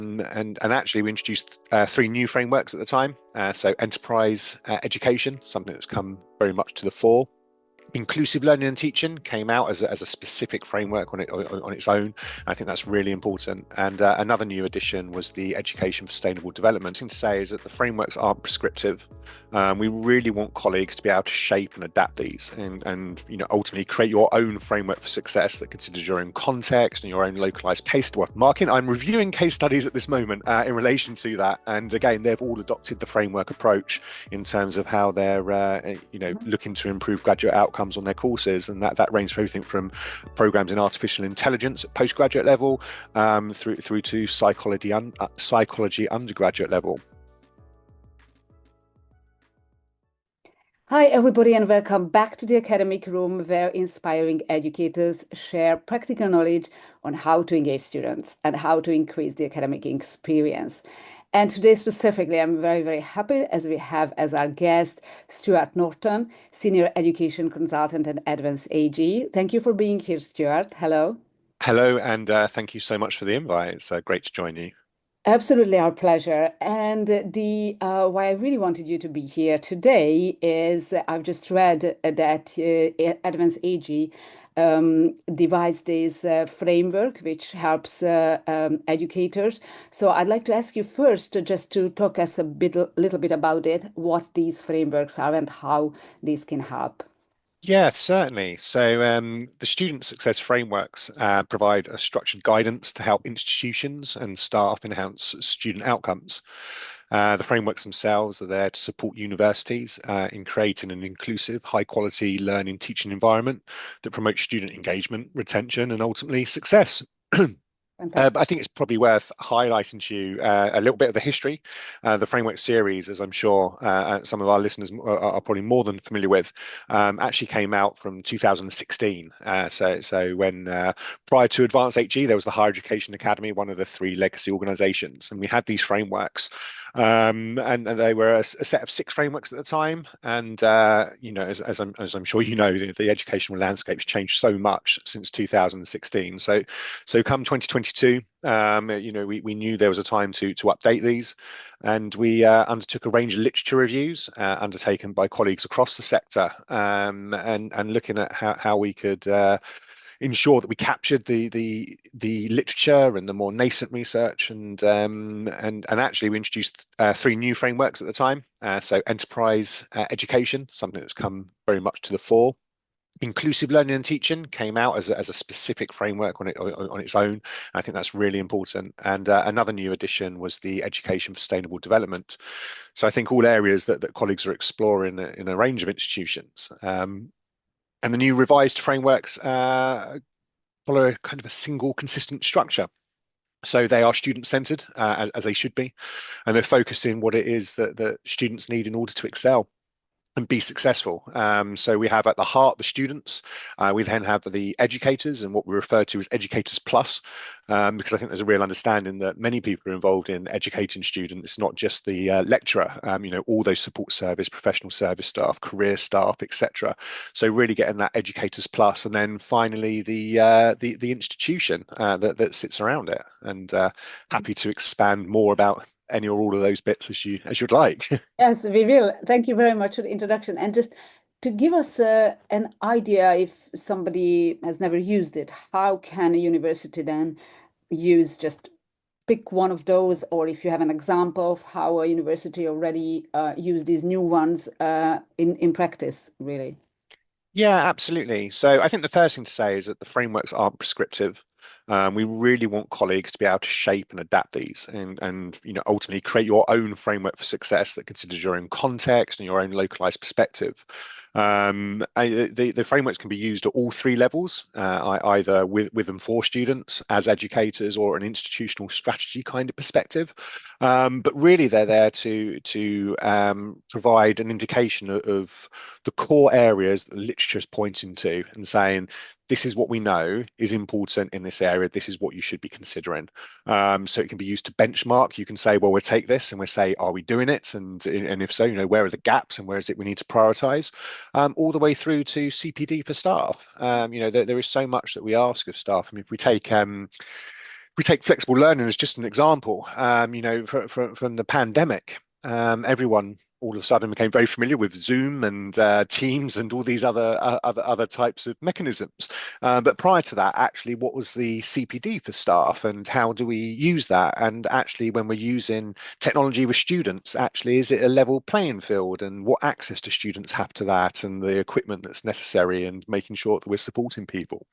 And actually, we introduced three new frameworks at the time. So enterprise education, something that's come very much to the fore. Inclusive learning and teaching came out as a specific framework on its own. I think that's really important. And another new addition was the education for sustainable development. The thing to say is that the frameworks aren't prescriptive. We really want colleagues to be able to shape and adapt these, and ultimately create your own framework for success that considers your own context and your own localized case. Well, Markin, I'm reviewing case studies at this moment in relation to that, and again, they've all adopted the framework approach in terms of how they're looking to improve graduate outcomes on their courses, and that ranges from everything from programs in artificial intelligence at postgraduate level through to psychology undergraduate level. Hi everybody, and welcome back to the academic room, where inspiring educators share practical knowledge on how to engage students and how to increase the academic experience. And today specifically, I'm very, very happy as we have as our guest Stuart Norton, Senior Education Consultant at M.St AG. Thank you for being here, Stuart. Hello. Hello, and thank you so much for the invite. It's great to join you. Absolutely, our pleasure. And the why I really wanted you to be here today is I've just read that Advanced AG devised this framework which helps educators. So I'd like to ask you first just to talk us little bit about it, what these frameworks are and how these can help. Yeah, certainly. So the student success frameworks provide a structured guidance to help institutions and staff enhance student outcomes. The frameworks themselves are there to support universities in creating an inclusive, high-quality learning teaching environment that promotes student engagement, retention, and ultimately success. But I think it's probably worth highlighting to you a little bit of the history. The framework series, as I'm sure some of our listeners are probably more than familiar with, actually came out from 2016. So when prior to Advanced HE, there was the Higher Education Academy, one of the three legacy organisations, and we had these frameworks. And they were a set of 6 frameworks at the time. And as I'm sure you know, the educational landscape's changed so much since 2016. So come 2022, we knew there was a time to update these, and we undertook a range of literature reviews undertaken by colleagues across the sector, and looking at how we could ensure that we captured the literature and the more nascent research, and actually we introduced 3 new frameworks at the time. So enterprise education, something that's come very much to the fore. Inclusive learning and teaching came out as a specific framework on its own. I think that's really important. And another new addition was the education for sustainable development. So I think all areas that colleagues are exploring in a range of institutions. And the new revised frameworks follow a kind of a single consistent structure. So they are student-centered, as they should be, and they're focused in what it is that students need in order to excel and be successful. So we have at the heart the students. We then have the educators and what we refer to as educators plus, because I think there's a real understanding that many people are involved in educating students. It's not just the lecturer, all those support service, professional service staff, career staff, etc. So really getting that educators plus, and then finally the institution that sits around it. And happy to expand more about any or all of those bits as you'd like. Yes, we will. Thank you very much for the introduction. And just to give us an idea, if somebody has never used it, how can a university then just pick one of those, or if you have an example of how a university already used these new ones in practice, really? Yeah, absolutely. So I think the first thing to say is that the frameworks aren't prescriptive. We really want colleagues to be able to shape and adapt these, and ultimately create your own framework for success that considers your own context and your own localized perspective. The frameworks can be used at all 3 levels, either with and for students, as educators, or an institutional strategy kind of perspective. But really, they're there to provide an indication of the core areas that the literature is pointing to and saying, this is what we know is important in this area. This is what you should be considering. So it can be used to benchmark. You can say, well, we'll take this and we'll say, are we doing it? And if so, where are the gaps and where is it we need to prioritize? All the way through to CPD for staff. There is so much that we ask of staff. I mean, if we we take flexible learning as just an example, from the pandemic, everyone all of a sudden became very familiar with Zoom and Teams and all these other types of mechanisms. But prior to that, actually, what was the CPD for staff, and how do we use that? And actually, when we're using technology with students, actually, is it a level playing field? And what access do students have to that, and the equipment that's necessary, and making sure that we're supporting people?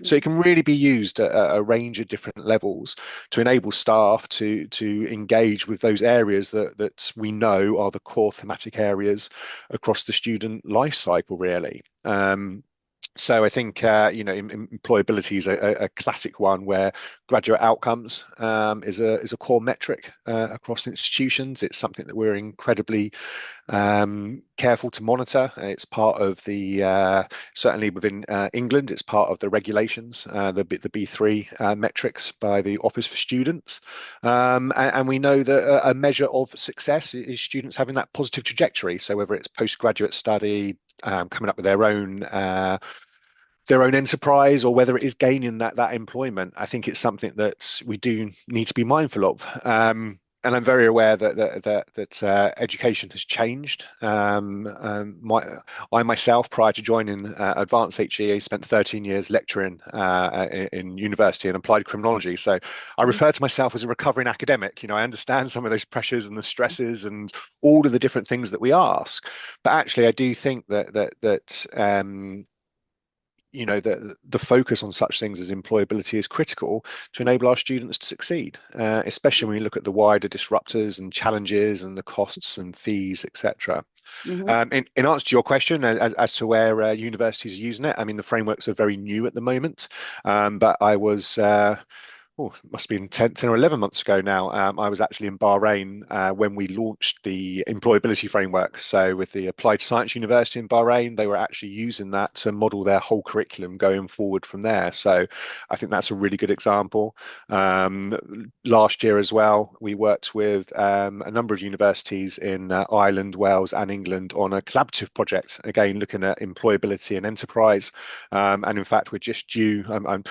So it Mhm. can really be used at a range of different levels to enable staff to engage with those areas that we know are the core thematic areas across the student life cycle, really. So I think employability is a classic one where graduate outcomes is a core metric across institutions. It's something that we're incredibly careful to monitor. It's part of the certainly within England, it's part of the regulations, the B3 metrics by the Office for Students, and we know that a measure of success is students having that positive trajectory. So whether it's postgraduate study, coming up with their own enterprise, or whether it is gaining that employment. I think it's something that we do need to be mindful of. And I'm very aware that education has changed. I myself, prior to joining Advanced HE, spent 13 years lecturing in university and applied criminology. So I refer to myself as a recovering academic. I understand some of those pressures and the stresses and all of the different things that we ask. But actually, I do think that the focus on such things as employability is critical to enable our students to succeed, especially when you look at the wider disruptors and challenges and the costs and fees, etc. Mhm. In answer to your question as to where universities are using it, I mean, the frameworks are very new at the moment, but I was it must have been 10 or 11 months ago now. I was actually in Bahrain when we launched the employability framework. So, with the Applied Science University in Bahrain, they were actually using that to model their whole curriculum going forward from there. So, I think that's a really good example. Last year as well, we worked with a number of universities in Ireland, Wales, and England on a collaborative project, again, looking at employability and enterprise. And in fact, we're just due. I'm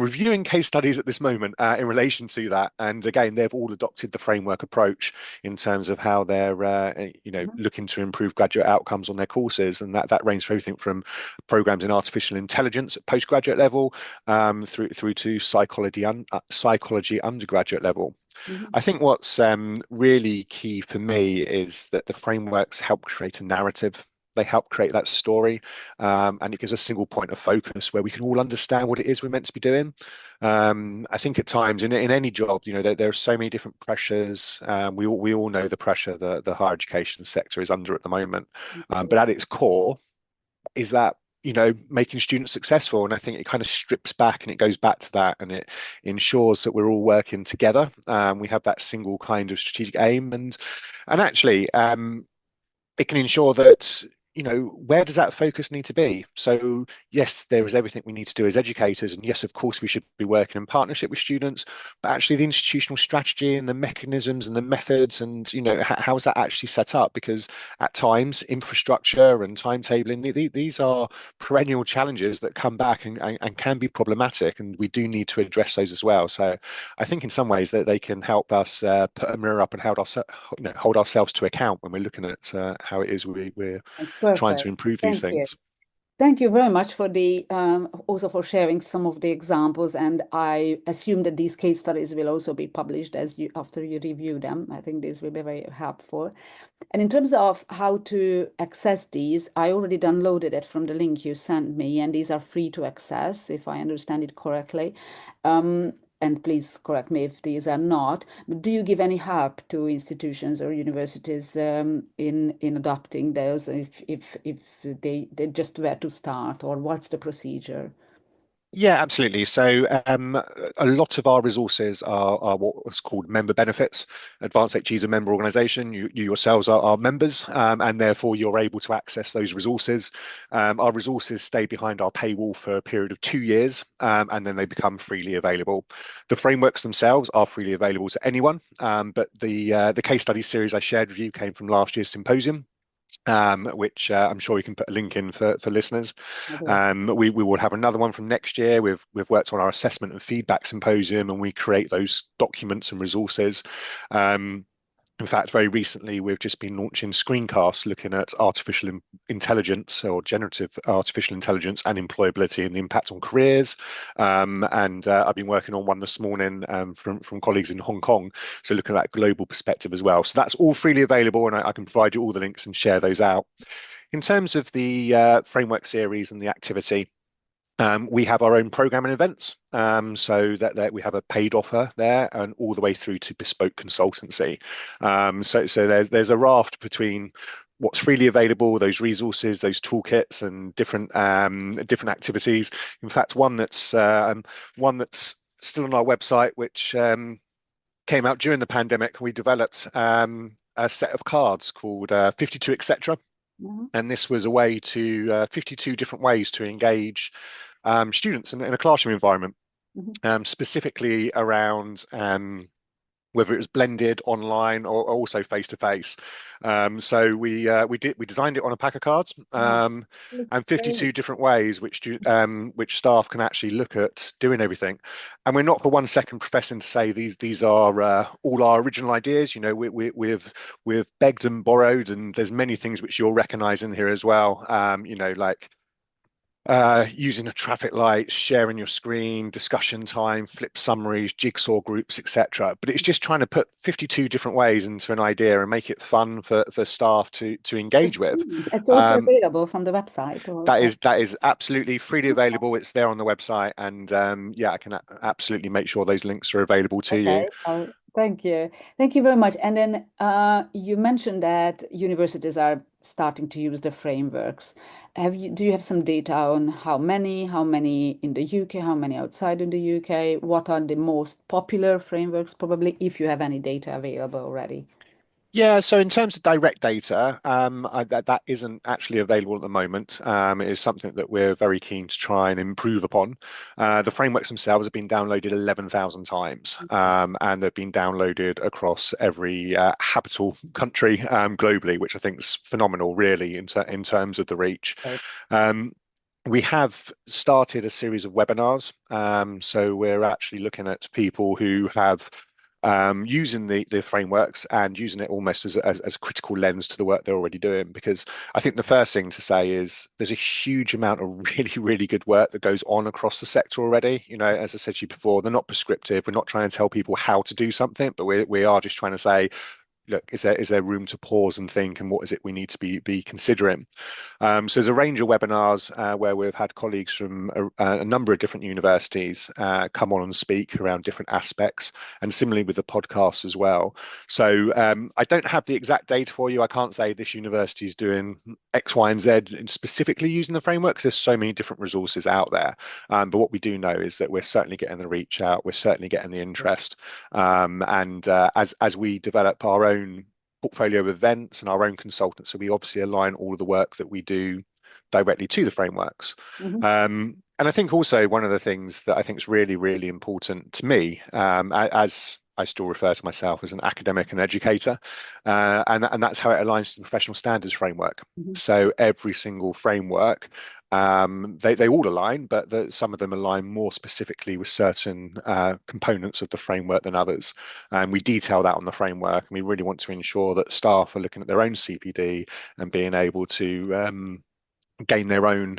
reviewing case studies at this moment in relation to that. And again, they've all adopted the framework approach in terms of how they're, looking to improve graduate outcomes on their courses. And that ranges from everything from programs in artificial intelligence at postgraduate level through to psychology undergraduate level. Mhm. I think what's really key for me is that the frameworks help create a narrative. They help create that story, and it gives a single point of focus where we can all understand what it is we're meant to be doing. I think at times in any job, there are so many different pressures. We all know the pressure the higher education sector is under at the moment, but at its core is that making students successful. And I think it kind of strips back and it goes back to that, and it ensures that we're all working together. We have that single kind of strategic aim, and actually it can ensure that where does that focus need to be. So yes, there is everything we need to do as educators, and yes, of course, we should be working in partnership with students, but actually the institutional strategy and the mechanisms and the methods, and how is that actually set up? Because at times infrastructure and timetabling, these are perennial challenges that come back and can be problematic, and we do need to address those as well. So I think in some ways that they can help us put a mirror up and hold ourselves to account when we're looking at how it is we're That's trying to perfect. improve these Thank you. things. Thank you very much for the also for sharing some of the examples. And I assume that these case studies will also be published as you after you review them. I think this will be very helpful. And in terms of how to access these, I already downloaded it from the link you sent me, and these are free to access, if I understand it correctly. And please correct me if these are not. But do you give any help to institutions or universities in adopting those, if they just where to start, or what's the procedure? Yeah, absolutely. So a lot of our resources are what's called member benefits. Advanced HE is a member organisation. You yourselves are members, and therefore you're able to access those resources. Our resources stay behind our paywall for a period of 2 years, and then they become freely available. The frameworks themselves are freely available to anyone, but the case study series I shared with you came from last year's symposium. which I'm sure we can put a link in for listeners. Okay. We will have another one from next year. We've worked on our assessment and feedback symposium, and we create those documents and resources. Um, in fact, very recently, we've just been launching screencasts looking at intelligence or generative artificial intelligence and employability and the impact on careers. And I've been working on one this morning from colleagues in Hong Kong. So looking at that global perspective as well. So that's all freely available, and I can provide you all the links and share those out. In terms of the framework series and the activity, we have our own program and events, so that we have a paid offer there, and all the way through to bespoke consultancy. So there's a raft between what's freely available, those resources, those toolkits, and different activities. In fact, one that's still on our website, which came out during the pandemic. We developed a set of cards called 52 etc. Mhm. And this was a way to 52 different ways to engage students in a classroom environment, Mhm. specifically around whether it was blended online or also face to face. So we designed it on a pack of cards, Wow. Looks and 52 great. different ways which staff can actually look at doing everything. And we're not for 1 second professing to say these are all our original ideas. You know, we've begged and borrowed, and there's many things which you'll recognise in here as well. You know, like using a traffic light, sharing your screen, discussion time, flip summaries, jigsaw groups, etc. But it's just trying to put 52 different ways into an idea and make it fun for staff to engage with. It's also Um, available from the website that or is that is absolutely freely available. It's there on the website, and yeah, I can absolutely make sure those links are available to you. okay. Thank you. Thank you very much. And then you mentioned that universities are starting to use the frameworks. Do you have some data on how many in the UK, how many outside in the UK? What are the most popular frameworks, probably, if you have any data available already? Yeah, so in terms of direct data, that isn't actually available at the moment. It is something that we're very keen to try and improve upon. The frameworks themselves have been downloaded 11,000 times, and they've been downloaded across every habitable country globally, which I think is phenomenal, really, in terms of the reach. Okay. Um, we have started a series of webinars. So we're actually looking at people who have using the frameworks and using it almost as a critical lens to the work they're already doing. Because I think the first thing to say is there's a huge amount of really, really good work that goes on across the sector already. You know, as I said to you before, they're not prescriptive. We're not trying to tell people how to do something, but we are just trying to say, look, is there room to pause and think, and what is it we need to be considering? So there's a range of webinars where we've had colleagues from a number of different universities come on and speak around different aspects, and similarly with the podcast as well. So I don't have the exact data for you. I can't say this university is doing X, Y, and Z specifically using the framework because there's so many different resources out there. But what we do know is that we're certainly getting the reach out, we're certainly getting the interest, and as we develop our own portfolio of events and our own consultants. So we obviously align all of the work that we do directly to the frameworks. Mhm. And I think also one of the things that I think is really, really important to me, as I still refer to myself as an academic and educator, and that's how it aligns to the professional standards framework. Mhm. So every single framework, they all align, but some of them align more specifically with certain components of the framework than others. And we detail that on the framework, and we really want to ensure that staff are looking at their own CPD and being able to gain their own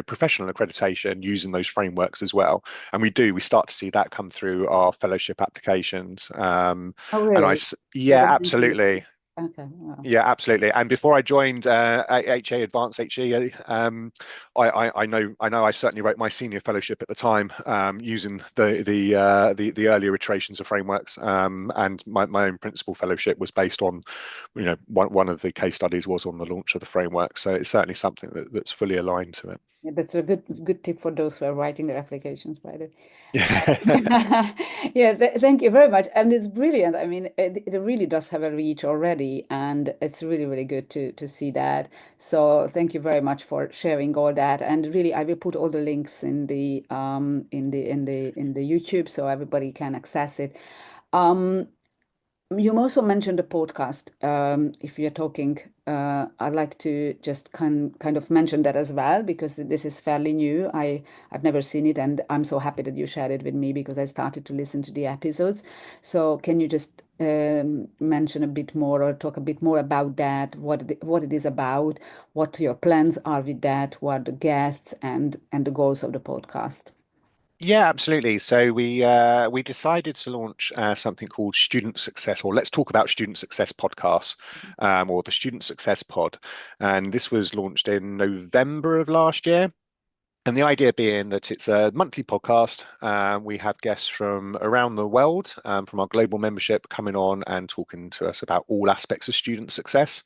professional accreditation using those frameworks as well. And we start to see that come through our fellowship applications. Oh, And really? yeah, Within the absolutely. Okay, wow. Yeah, absolutely. And before I joined HA Advanced HE, I know I certainly wrote my senior fellowship at the time using the earlier iterations of frameworks, and my own principal fellowship was based on, one of the case studies was on the launch of the framework. So it's certainly something that's fully aligned to it. Yeah, that's a good tip for those who are writing their applications, by the way. Yeah. Yeah, thank you very much. And it's brilliant. I mean, it really does have a reach already, and it's really, really good to see that. So thank you very much for sharing all that. And really, I will put all the links in the YouTube so everybody can access it. Um, You also mentioned a podcast. If you're talking, I'd like to just kind of mention that as well because this is fairly new. I've never seen it, and I'm so happy that you shared it with me because I started to listen to the episodes. So can you just mention a bit more or talk a bit more about that? What it is about, what your plans are with that, what the guests and the goals of the podcast. Yeah, absolutely. So we decided to launch something called Student Success, or Let's Talk About Student Success podcast, or the Student Success Pod, and this was launched in November of last year. And the idea being that it's a monthly podcast. We have guests from around the world, from our global membership, coming on and talking to us about all aspects of student success.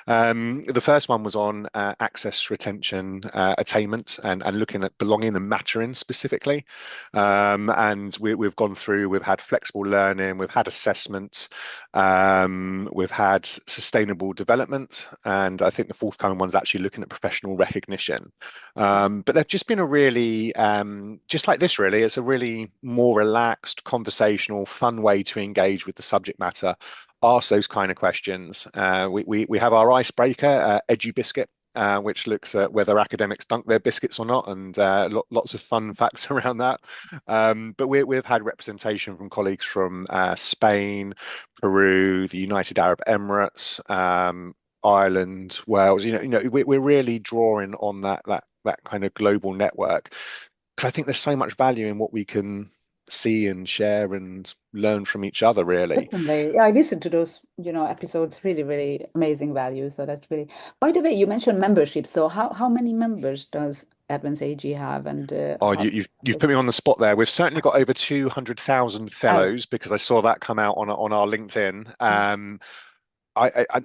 The first one was on access, retention, attainment, and looking at belonging and mattering specifically. And we've gone through, we've had flexible learning, we've had assessment, we've had sustainable development, and I think the forthcoming one's actually looking at professional recognition. But they've just been a really, just like this, really, it's a really more relaxed, conversational, fun way to engage with the subject matter, ask those kind of questions. We have our icebreaker, Edu Biscuit, which looks at whether academics dunk their biscuits or not, and lots of fun facts around that. But we've had representation from colleagues from Spain, Peru, the United Arab Emirates, Ireland, Wales. We're really drawing on that kind of global network because I think there's so much value in what we can see and share and learn from each other, really. Definitely. Yeah, I listened to those, episodes, really, really amazing value. So that's really, by the way, you mentioned membership. So how many members does Advance AG have and Oh, how you've put me on the spot there. We've certainly got over 200,000 oh, fellows because I saw that come out on our LinkedIn. I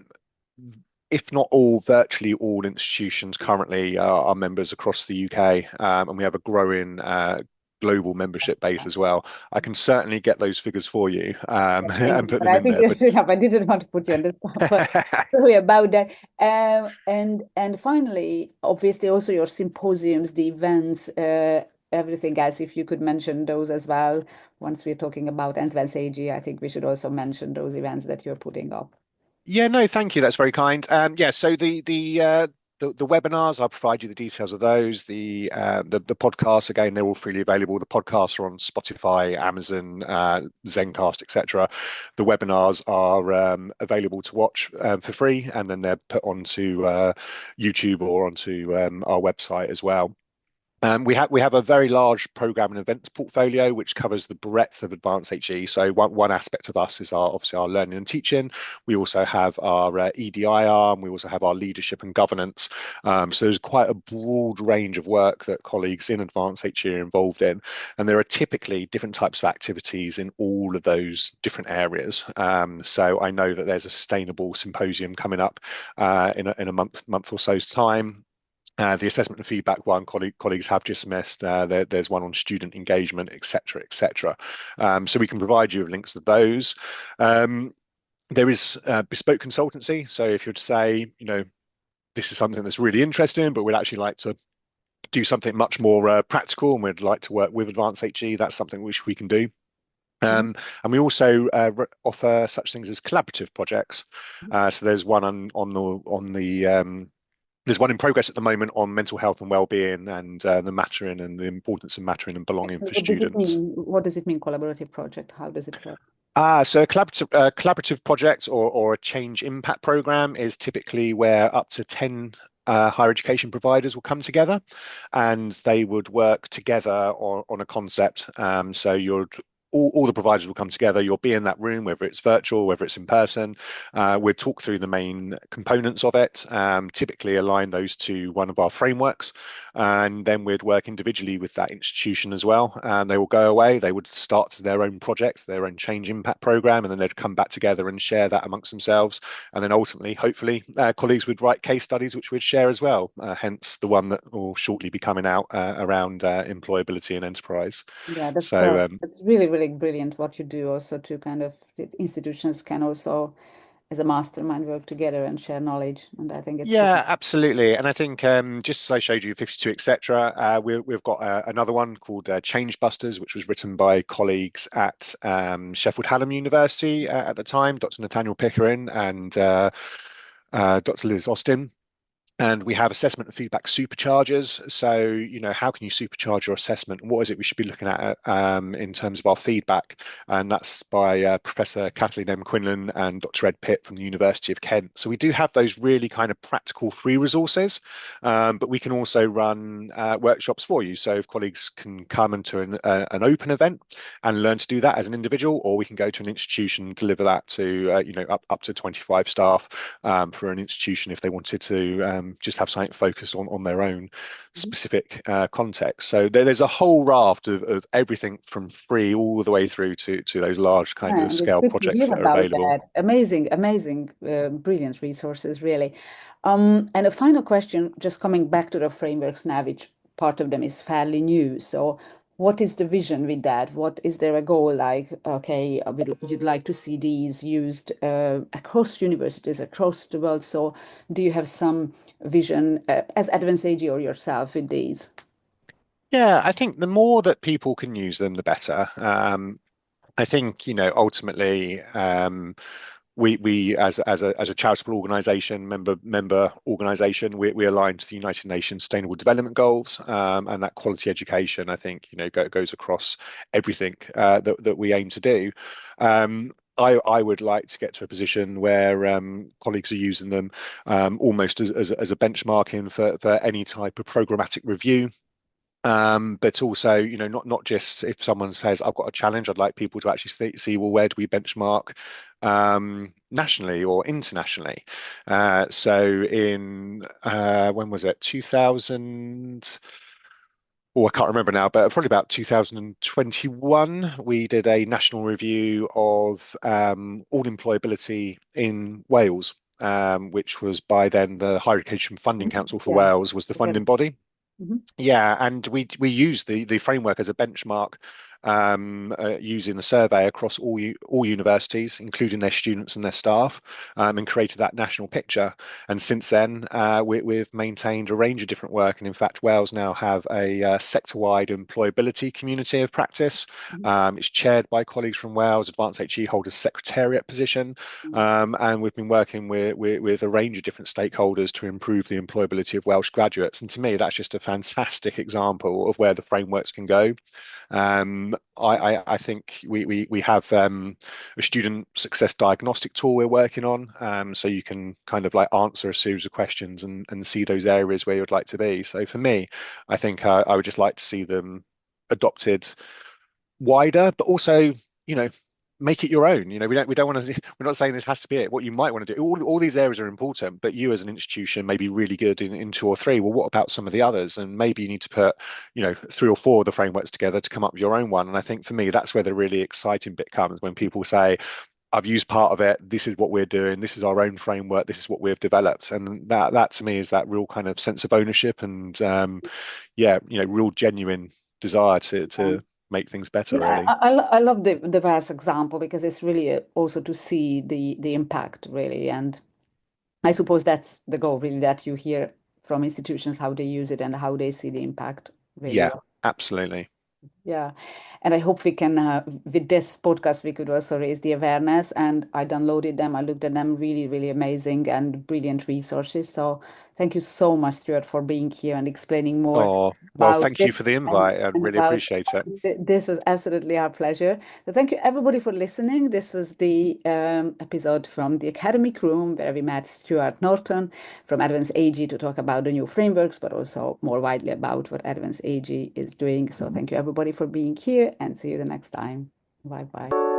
if not all, virtually all institutions currently are members across the UK, and we have a growing global membership base as well. I can certainly get those figures for you thank and you. put But them I in think there. this But is enough. I didn't want to put you on the spot, but sorry about that. And finally, obviously also your symposiums, the events, everything else, if you could mention those as well. Once we're talking about Advance AG, I think we should also mention those events that you're putting up. yeah, no, thank you. That's very kind. Yeah, so the webinars, I'll provide you the details of those. The podcasts, again, they're all freely available. The podcasts are on Spotify, Amazon, Zencast, etc. The webinars are available to watch for free, and then they're put onto YouTube or onto our website as well. We have a very large program and events portfolio which covers the breadth of advanced HE. So one aspect of us is obviously our learning and teaching. We also have our EDI arm. We also have our leadership and governance. So there's quite a broad range of work that colleagues in advanced HE are involved in, and there are typically different types of activities in all of those different areas. So I know that there's a sustainable symposium coming up in a month or so's time. The assessment and feedback one colleagues have just missed. There's one on student engagement, etc., etc. So we can provide you with links to those. Um, there is bespoke consultancy. So if you'd say, this is something that's really interesting, but we'd actually like to do something much more practical, and we'd like to work with Advanced HE, that's something which we can do. Mhm. And we also offer such things as collaborative projects. So there's one on the there's one in progress at the moment on mental health and well-being and the mattering and the importance of mattering and belonging for What does it students. mean? What does it mean, collaborative project? How does it work? So a collaborative project or a change impact program is typically where up to 10 higher education providers will come together and they would work together on a concept. So all the providers will come together. You'll be in that room, whether it's virtual, whether it's in person. We'll talk through the main components of it, typically align those to one of our frameworks, and then we'd work individually with that institution as well. And they will go away, they would start their own project, their own change impact program, and then they'd come back together and share that amongst themselves. And then ultimately, hopefully, colleagues would write case studies, which we'd share as well, hence the one that will shortly be coming out around employability and enterprise. Yeah, So that's really, really brilliant what you do also to kind of institutions can also as a mastermind work together and share knowledge. And I think it's Yeah, absolutely. And I think just as I showed you 52, etc., we've got another one called Change Busters, which was written by colleagues at Sheffield Hallam University at the time, Dr. Nathaniel Pickering and Dr. Liz Austin. And we have assessment and feedback superchargers. So, how can you supercharge your assessment? What is it we should be looking at in terms of our feedback? And that's by Professor Kathleen M. Quinlan and Dr. Ed Pitt from the University of Kent. So we do have those really kind of practical free resources, but we can also run workshops for you. So if colleagues can come into an open event and learn to do that as an individual, or we can go to an institution and deliver that to, up to 25 staff for an institution if they wanted to just have something focused on their own specific context. So there's a whole raft of everything from free all the way through to those large kind Yeah, of and it's scale good to projects hear that are about available. that. Amazing, amazing, brilliant resources, really. And a final question, just coming back to the frameworks now, which part of them is fairly new. So, what is the vision with that? What is there a goal like? Okay, would you like to see these used across universities, across the world? So, do you have some vision as Advanced AG or yourself with these? Yeah, I think the more that people can use them, the better. I think, ultimately, we as a charitable organization, member organization, we align to the United Nations Sustainable Development Goals, and that quality education, I think, goes across everything that we aim to do. I would like to get to a position where colleagues are using them almost as a benchmarking for any type of programmatic review. But also, not just if someone says, I've got a challenge, I'd like people to actually see, well, where do we benchmark nationally or internationally? So in, when was it? 2000, oh, I can't remember now, but probably about 2021, we did a national review of all employability in Wales, which was by then the Higher Education Funding Mhm. Council for Yeah. Wales was the funding body. Mhm. Yeah, and we use the framework as a benchmark using the survey across all universities, including their students and their staff, and created that national picture. And since then, we've maintained a range of different work. And in fact, Wales now have a sector-wide employability community of practice. It's chaired by colleagues from Wales. Advanced HE hold a secretariat position, and we've been working with a range of different stakeholders to improve the employability of Welsh graduates. And to me, that's just a fantastic example of where the frameworks can go. I think we have a student success diagnostic tool we're working on, so you can kind of like answer a series of questions and see those areas where you'd like to be. So for me, I think I would just like to see them adopted wider, but also, you know, make it your own. We don't want to. We're not saying this has to be it. What you might want to do, all these areas are important, but you as an institution may be really good in two or three. Well, what about some of the others? And maybe you need to put, three or four of the frameworks together to come up with your own one. And I think for me, that's where the really exciting bit comes when people say, I've used part of it. This is what we're doing. This is our own framework. This is what we've developed. And that to me is that real kind of sense of ownership and yeah, real genuine desire Yeah. to make things better, Yeah, really. I love the VAS example because it's really also to see the impact really, and I suppose that's the goal really that you hear from institutions how they use it and how they see the impact really. Yeah, absolutely. Yeah, and I hope we can, with this podcast, we could also raise the awareness. And I downloaded them, I looked at them, really, really amazing and brilliant resources. So thank you so much, Stuart, for being here and explaining more Oh, well, about thank you for this the invite. I and really about appreciate it. this was absolutely our pleasure. So thank you everybody for listening. This was the episode from the academic room where we met Stuart Norton from Advanced AG to talk about the new frameworks, but also more widely about what Advanced AG is doing. So thank you everybody for being here and see you the next time. Bye bye.